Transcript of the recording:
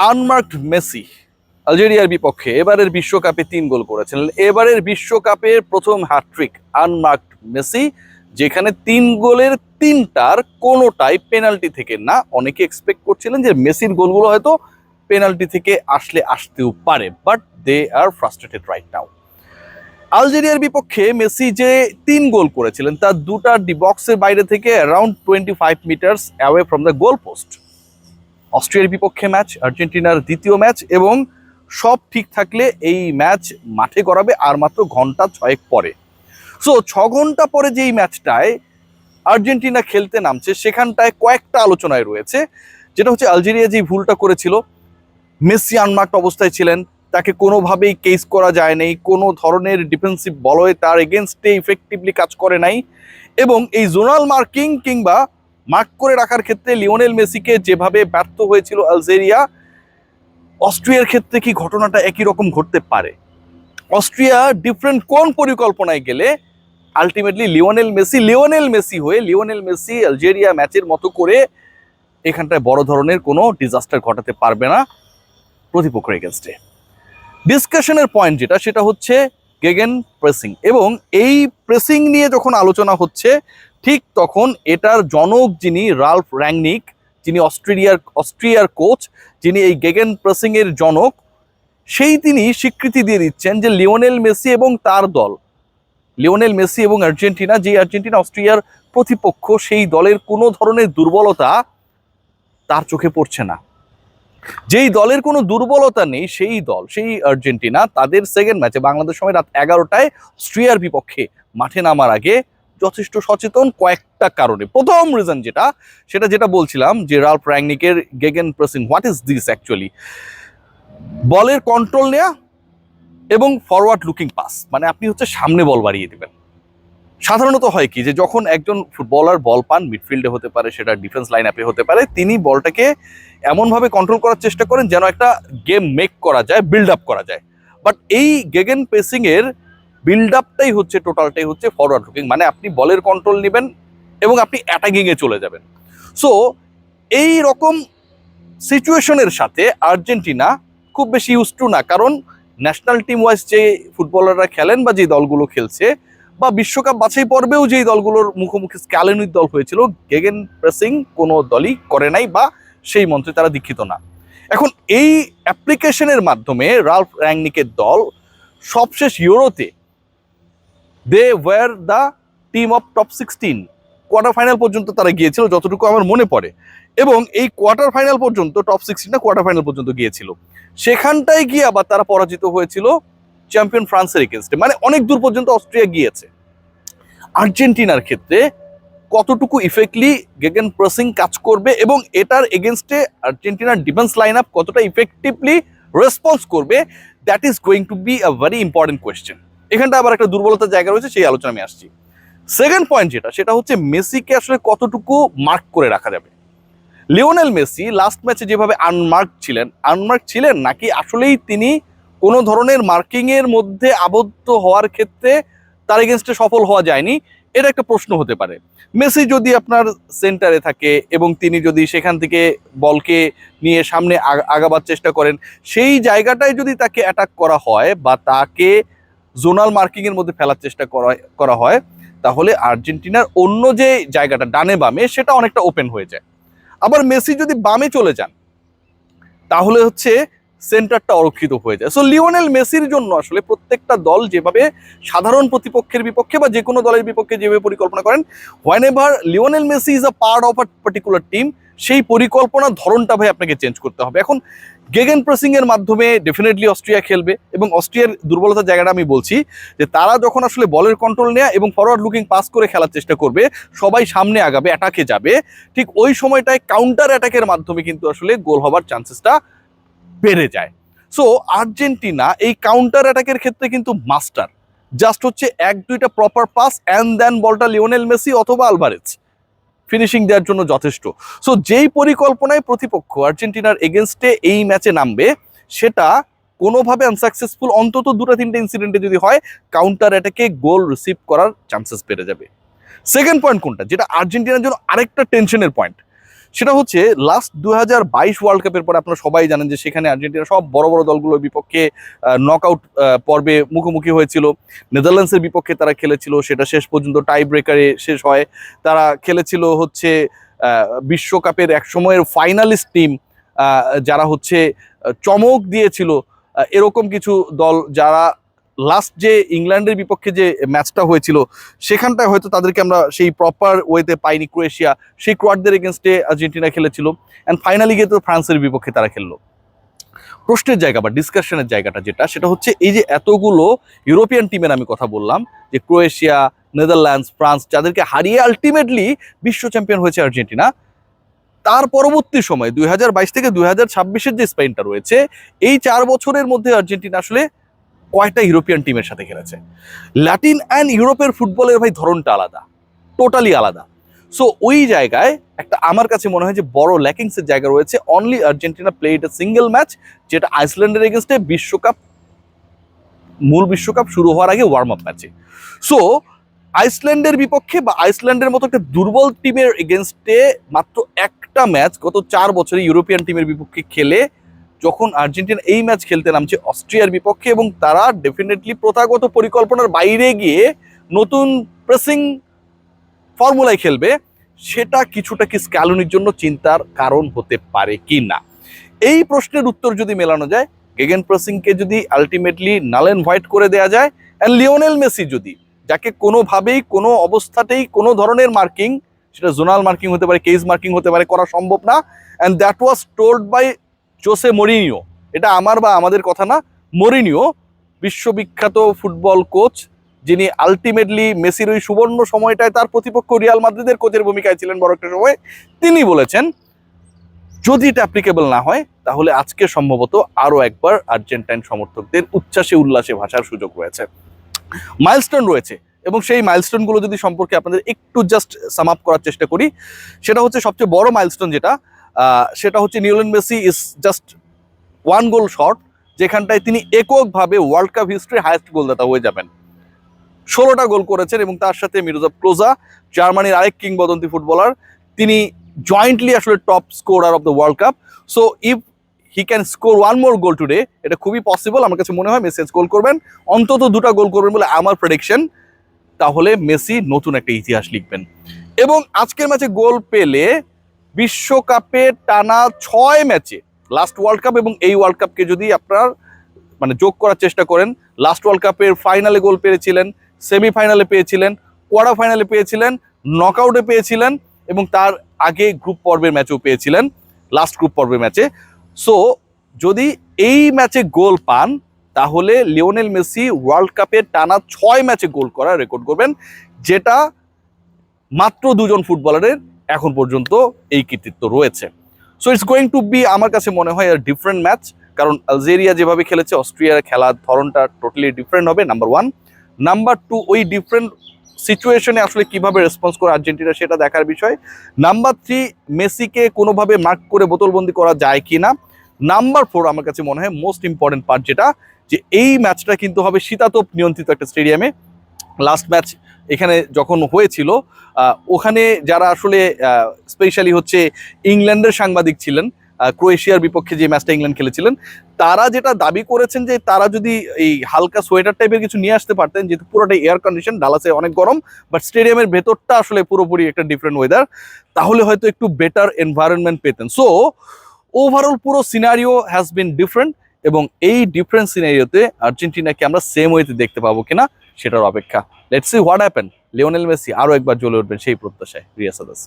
Unmarked Messi আলজেরিয়ার বিপক্ষে এবারের বিশ্বকাপে 3 গোল করেছেন। এবারের বিশ্বকাপের প্রথম হ্যাটট্রিক আনমার্কড মেসি, যেখানে 3 গোলের 3টার কোনোটাই পেনাল্টি থেকে না। অনেকে এক্সপেক্ট করছিলেন যে মেসির গোলগুলো হয়তো পেনাল্টি থেকে আসতেও পারে, but they are frustrated right now. আলজেরিয়ার বিপক্ষে মেসি যে 3 গোল করেছিলেন তার 2টা ডি বক্সের বাইরে থেকে around 25 metres away from the goal post. অস্ট্রিয়ার বিপক্ষে ম্যাচ, আর্জেন্টিনার দ্বিতীয় ম্যাচ, এবং সব ঠিক থাকলে এই ম্যাচ মাঠে গড়াবে আর মাত্র ঘন্টা 6 পরে। সো 6 ঘন্টা পরে যেই ম্যাচটায় আর্জেন্টিনা খেলতে নামছে সেখানটায় কয়েকটা আলোচনায় রয়েছে, যেটা হচ্ছে আলজেরিয়া যে ভুলটা করেছিল, মেসি আনমার্কড অবস্থায় ছিলেন, তাকে কোনোভাবেই কেস করা যায় নাই, কোনো ধরনের ডিফেন্সিভ বলয়ে তার এগেনস্টে ইফেক্টিভলি কাজ করে নাই, এবং এই জোনাল মার্কিং কিংবা মার্ক করে রাখার ক্ষেত্রে লিওনেল মেসিকে যেভাবে ব্যর্থ হয়েছিল আলজেরিয়া, অস্ট্রিয়ার ক্ষেত্রে কি ঘটনাটা একই রকম ঘটতে পারে? অস্ট্রিয়া ডিফারেন্ট কোন পরিকল্পনায় গেলে আলটিমেটলি লিওনেল মেসি আলজেরিয়া ম্যাচের মতো করে এখানটায় বড় ধরনের কোনো ডিজাস্টার ঘটাতে পারবে না প্রতিপক্ষের এগেনস্টে। ডিসকাশনের পয়েন্ট যেটা, সেটা হচ্ছে গেগেন প্রেসিং, এবং এই প্রেসিং নিয়ে যখন আলোচনা হচ্ছে ঠিক তখন এটার জনক যিনি রাল্ফ র্যাংনিক, যিনি অস্ট্রিয়ার কোচ, যিনি এই গেগেন প্রেসিং এর জনক, তিনি স্বীকৃতি দিয়ে দিচ্ছেন যে লিওনেল মেসি এবং তার দল, লিওনেল মেসি এবং আর্জেন্টিনা অস্ট্রিয়ার প্রতিপক্ষ, সেই দলের কোনো ধরনের দুর্বলতা তার চোখে পড়ছে না। যেই দলের কোনো দুর্বলতা নেই সেই আর্জেন্টিনা তাদের সেকেন্ড ম্যাচে বাংলাদেশ সময় রাত 11টায় অস্ট্রিয়ার বিপক্ষে মাঠে নামার আগে যথেষ্ট সচেতন কয়েকটা কারণে। প্রথম রিজন যেটা বলছিলাম যে রাল্ফ র্যাংনিকের gegen pressing, what is this actually? বলের কন্ট্রোল নেয়া এবং ফরওয়ার্ড লুকিং পাস, মানে আপনি হচ্ছে সামনে বল বাড়িয়ে দেবেন। সাধারণত হয় কি যে যখন একজন ফুটবলার বল পান, মিডফিল্ডে হতে পারে, সেটা ডিফেন্স লাইন আপে হতে পারে, তিনি বলটাকে এমনভাবে কন্ট্রোল করার চেষ্টা করেন যেন একটা গেম মেক করা যায়, বিল্ড আপ করা যায়। বাট এই গেগেন প্রেসিং এর বিল্ড আপটাই হচ্ছে, টোটালটাই হচ্ছে ফরওয়ার্ড লুকিং, মানে আপনি বলের কন্ট্রোল নেবেন এবং আপনি অ্যাটাকিংয়ে চলে যাবেন। সো এই রকম সিচুয়েশনের সাথে আর্জেন্টিনা খুব বেশি ইউজ টু না, কারণ ন্যাশনাল টিম ওয়াইজ যে ফুটবলাররা খেলেন বা যে দলগুলো খেলছে, বা বিশ্বকাপ বাছাই পর্বেও যেই দলগুলোর মুখোমুখি স্ক্যালেনির দল হয়েছিল, গেগেন প্রেসিং কোনো দলই করে নাই বা সেই মন্ত্রে তারা দীক্ষিত না। এখন এই অ্যাপ্লিকেশনের মাধ্যমে রাল্ফ র্যাংনিকের দল সবশেষ ইউরোতে they were the team of top 16, quarter final পর্যন্ত তারা গিয়েছিল যতটুকু আমার মনে পড়ে, এবং এই কোয়ার্টার ফাইনাল পর্যন্ত, টপ 16 না কোয়ার্টার ফাইনাল পর্যন্ত গিয়েছিল। সেখানটায় গিয়ে আবার তারা পরাজিত হয়েছিল চ্যাম্পিয়ন ফ্রান্সের এগেনস্টে, মানে অনেক দূর পর্যন্ত অস্ট্রিয়া গিয়েছে। আর্জেন্টিনার ক্ষেত্রে কতটুকু ইফেক্টলি গেগেন প্রেসিং কাজ করবে এবং এটার এগেনস্টে আর্জেন্টিনার ডিফেন্স লাইন আপ কতটা ইফেক্টিভলি রেসপন্স করবে, that is going to be a very important question. এখানটা আবার একটা দুর্বলতার জায়গা রয়েছে, সেই আলোচনা আমি আসছি। সেকেন্ড পয়েন্ট সেটা হচ্ছে মেসিকে আসলে কতটুকু মার্ক করে রাখা যাবে। লিওনেল মেসি লাস্ট ম্যাচে যেভাবে আনমার্ক ছিলেন নাকি আসলেই তিনি কোনো ধরনের মার্কিং এর মধ্যে আবদ্ধ হওয়ার ক্ষেত্রে তার এগেনস্টে সফল হওয়া যায়নি, এটা একটা প্রশ্ন হতে পারে। মেসি যদি আপনার সেন্টারে থাকে এবং তিনি যদি সেখান থেকে বলকে নিয়ে সামনে আগাবার চেষ্টা করেন, সেই জায়গাটায় যদি তাকে অ্যাটাক করা হয় বা তাকে জোনাল মার্কিং এর মধ্যে ফেলার চেষ্টা করা হয়, তাহলে আর্জেন্টিনার অন্য যে জায়গাটা ডানে বামে সেটা অনেকটা ওপেন হয়ে যায়। আবার মেসি যদি বামে চলে যান তাহলে হচ্ছে সেন্টারটা অরক্ষিত হয়ে যায়। সো লিওনেল মেসির জন্য আসলে প্রত্যেকটা দল যেভাবে সাধারণ প্রতিপক্ষের বিপক্ষে বা যে কোনো দলের বিপক্ষে যেভাবে পরিকল্পনা করেন, হোয়েনেভার Lionel Messi is a part of a particular team, সেই পরিকল্পনার ধরনটা ভাই আপনাকে চেঞ্জ করতে হবে। এখন গেগেন প্রেসিং এর মাধ্যমে ডেফিনেটলি অস্ট্রিয়া খেলবে, এবং অস্ট্রিয়ার দুর্বলতার জায়গাটা আমি বলছি যে তারা যখন আসলে বলের কন্ট্রোল নেয়া এবং ফরওয়ার্ড লুকিং পাস করে খেলার চেষ্টা করবে, সবাই সামনে আগাবে, অ্যাটাকে যাবে, ঠিক ওই সময়টায় কাউন্টার অ্যাটাকের মাধ্যমে কিন্তু আসলে গোল হবার চান্সেসটা বেড়ে যায়। সো আর্জেন্টিনা এই কাউন্টার অ্যাটাকের ক্ষেত্রে কিন্তু মাস্টার, জাস্ট হচ্ছে 1-2টা প্রপার পাস অ্যান্ড দেন বলটা লিওনেল মেসি অথবা আলভারেজ ফিনিশিং দেওয়ার জন্য যথেষ্ট। সো যেই পরিকল্পনায় প্রতিপক্ষ আর্জেন্টিনার এগেনস্টে এই ম্যাচে নামবে, সেটা কোনোভাবে আনসাকসেসফুল, অন্তত 2-3টে ইনসিডেন্টে যদি হয়, কাউন্টার অ্যাটাকে গোল রিসিভ করার চান্সেস বেড়ে যাবে। সেকেন্ড পয়েন্ট কোনটা, যেটা আর্জেন্টিনার জন্য আরেকটা টেনশনের পয়েন্ট, সেটা হচ্ছে লাস্ট 2022 ওয়ার্ল্ড কাপের পরে আপনারা সবাই জানেন যে সেখানে আর্জেন্টিনা সব বড় বড় দলগুলোর বিপক্ষে নকআউট পর্বে মুখোমুখি হয়েছিল। নেদারল্যান্ডসের বিপক্ষে তারা খেলেছিল, সেটা শেষ পর্যন্ত টাই ব্রেকারে শেষ হয়। তারা খেলেছিল হচ্ছে বিশ্বকাপের এক সময়ের ফাইনালিস্ট টিম যারা হচ্ছে চমক দিয়েছিল, এরকম কিছু দল যারা লাস্ট যে ইংল্যান্ডের বিপক্ষে যে ম্যাচটা হয়েছিল সেখানটায় হয়তো তাদেরকে আমরা সেই প্রপার ওয়েতে পাইনি। ক্রোয়েশিয়া সেই ক্রোয়াটদের এগেনস্টে আর্জেন্টিনা খেলেছিল, অ্যান্ড ফাইনালি গিয়ে তো ফ্রান্সের বিপক্ষে তারা খেললো। প্রশ্নের জায়গা বা ডিসকাশনের জায়গাটা যেটা, সেটা হচ্ছে এই যে এতগুলো ইউরোপিয়ান টিমের আমি কথা বললাম, যে ক্রোয়েশিয়া, নেদারল্যান্ডস, ফ্রান্স, যাদেরকে হারিয়ে আলটিমেটলি বিশ্ব চ্যাম্পিয়ন হয়েছে আর্জেন্টিনা, তার পরবর্তী সময় 2022 থেকে 2026-এর যে স্পেনটা রয়েছে, এই 4 বছরের মধ্যে আর্জেন্টিনা আসলে কয়টা ইউরোপিয়ান টিমের সাথে খেলেছে। ল্যাটিন অ্যান্ড ইউরোপের ফুটবলের ভাই ধরনটা আলাদা, টোটালি আলাদা। সো ওই জায়গায় একটা আমার কাছে মনে হয় যে বড় ল্যাকিংসের জায়গা রয়েছে। Only Argentina played a single match, যেটা আইসল্যান্ডের এগেনস্টে মূল বিশ্বকাপ শুরু হওয়ার আগে ওয়ার্ম আপ ম্যাচে। সো আইসল্যান্ডের বিপক্ষে বা আইসল্যান্ডের মতো একটা দুর্বল টিমের এগেনস্টে মাত্র একটা ম্যাচ গত 4 বছরে ইউরোপিয়ান টিমের বিপক্ষে খেলে যখন আর্জেন্টিনা এই ম্যাচ খেলতে নামছে অস্ট্রিয়ার বিপক্ষে, এবং তারা ডেফিনেটলি প্রথাগত পরিকল্পনার বাইরে গিয়ে নতুন প্রেসিং ফর্মুলায় খেলবে, সেটা কিছুটা কি স্ক্যালোনির জন্য চিন্তার কারণ হতে পারে কি না? এই প্রশ্নের উত্তর যদি মেলানো যায়, গেগেন প্রেসিংকে যদি আলটিমেটলি নাল এন্ড হোয়াইট করে দেওয়া যায়, অ্যান্ড লিওনেল মেসি যদি, যাকে কোনোভাবেই কোনো অবস্থাতেই কোনো ধরনের মার্কিং, সেটা জোনাল মার্কিং হতে পারে, কেজ মার্কিং হতে পারে, করা সম্ভব না। And that was told by José Mourinho. এটা আমার বা আমাদের কথা না, মরিনিও বিশ্ববিখ্যাত ফুটবল কোচ, যিনি আলটিমেটলি মেসির ওই সুবর্ণ সময়টায় তার প্রতিপক্ষ রিয়াল মাদ্রিদের কোচের ভূমিকায় ছিলেন বড় একটা সময়, তিনি বলেছেন যদি এটা অ্যাপ্লিকেবল না হয় তাহলে আজকে সম্ভবত আরো একবার আর্জেন্টাইন সমর্থকদের উচ্ছ্বাসে উল্লাসে ভাসার সুযোগ রয়েছে, মাইলস্টোন রয়েছে। এবং সেই মাইলস্টোনগুলো যদি সম্পর্কে আপনাদের একটু জাস্ট সাম আপ করার চেষ্টা করি, সেটা হচ্ছে সবচেয়ে বড় মাইলস্টোন যেটা, সেটা হচ্ছে Lionel Messi is just 1 goal short, যেখানটায় তিনি এককভাবে ওয়ার্ল্ড কাপ হিস্ট্রি হাইয়েস্ট গোলদাতা হয়ে যাবেন। 16টা গোল করেছেন, এবং তার সাথে মিরোজাভ ক্লোজা, জার্মানির আরেক কিংবদন্তি ফুটবলার, তিনি জয়েন্টলি আসলে top scorer of the world cup. So if he can score 1 more goal today, এটা খুবই পসিবল। আমার কাছে মনে হয় মেসি গোল করবেন, অন্তত 2টা গোল করবেন বলে আমার প্রেডিকশন। তাহলে মেসি নতুন একটা ইতিহাস লিখবেন, এবং আজকের ম্যাচে গোল পেলে বিশ্বকাপে টানা 6 ম্যাচে, লাস্ট ওয়ার্ল্ড কাপ এবং এই ওয়ার্ল্ড কাপকে যদি আপনার মানে যোগ করার চেষ্টা করেন, লাস্ট ওয়ার্ল্ড কাপের ফাইনালে গোল পেয়েছিলেন, সেমিফাইনালে পেয়েছিলেন, কোয়ার্টার ফাইনালে পেয়েছিলেন, নকআউটে পেয়েছিলেন, এবং তার আগে গ্রুপ পর্বের ম্যাচেও পেয়েছিলেন, লাস্ট গ্রুপ পর্বের ম্যাচে। সো যদি এই ম্যাচে গোল পান, তাহলে লিওনেল মেসি ওয়ার্ল্ড কাপে টানা 6 ম্যাচে গোল করার রেকর্ড করবেন, যেটা মাত্র 2জন ফুটবলারের এখন পর্যন্ত এই কৃতিত্ব রয়েছে। So it's going to be, আমার কাছে মনে হয় আর ডিফারেন্ট ম্যাচ, কারণ আলজেরিয়া যেভাবে খেলেছে, অস্ট্রিয়ার খেলার ধরনটা টোটালি ডিফারেন্ট হবে, নাম্বার 1। নাম্বার 2, ওই ডিফারেন্ট সিচুয়েশনে আসলে কিভাবে রেসপন্স করে আর্জেন্টিনা সেটা দেখার বিষয়। নাম্বার 3, মেসিকে কোনোভাবে মার্ক করে বোতলবন্দি করা যায় কি না। নাম্বার 4, আমার কাছে মনে হয় মোস্ট ইম্পর্টেন্ট পার্ট যেটা, যে এই ম্যাচটা কিন্তু হবে শীতাতপ নিয়ন্ত্রিত একটা স্টেডিয়ামে। লাস্ট ম্যাচ এখানে যখন হয়েছিল, ওখানে যারা আসলে স্পেশালি হচ্ছে ইংল্যান্ডের সাংবাদিক ছিলেন, ক্রোয়েশিয়ার বিপক্ষে যে ম্যাচটা ইংল্যান্ড খেলেছিলেন, তারা যেটা দাবি করেছেন যে তারা যদি এই হালকা সোয়েটার টাইপের কিছু নিয়ে আসতে পারতেন, যেহেতু পুরোটাই এয়ার কন্ডিশন, ডালাসে অনেক গরম, বাট স্টেডিয়ামের ভেতরটা আসলে পুরোপুরি একটা ডিফারেন্ট ওয়েদার, তাহলে হয়তো একটু বেটার এনভায়রনমেন্ট পেতেন। সো ওভারঅল পুরো সিনারিও হ্যাজ বিন ডিফারেন্ট, এবং এই ডিফারেন্ট সিনারিওতে আর্জেন্টিনাকে আমরা সেম ওয়েতে দেখতে পাবো কিনা সেটার অপেক্ষা। Let's see what happen. Lionel Messi আরো একবার জ্বলে উঠবেন সেই প্রত্যাশায়। রিয়াসাদাস।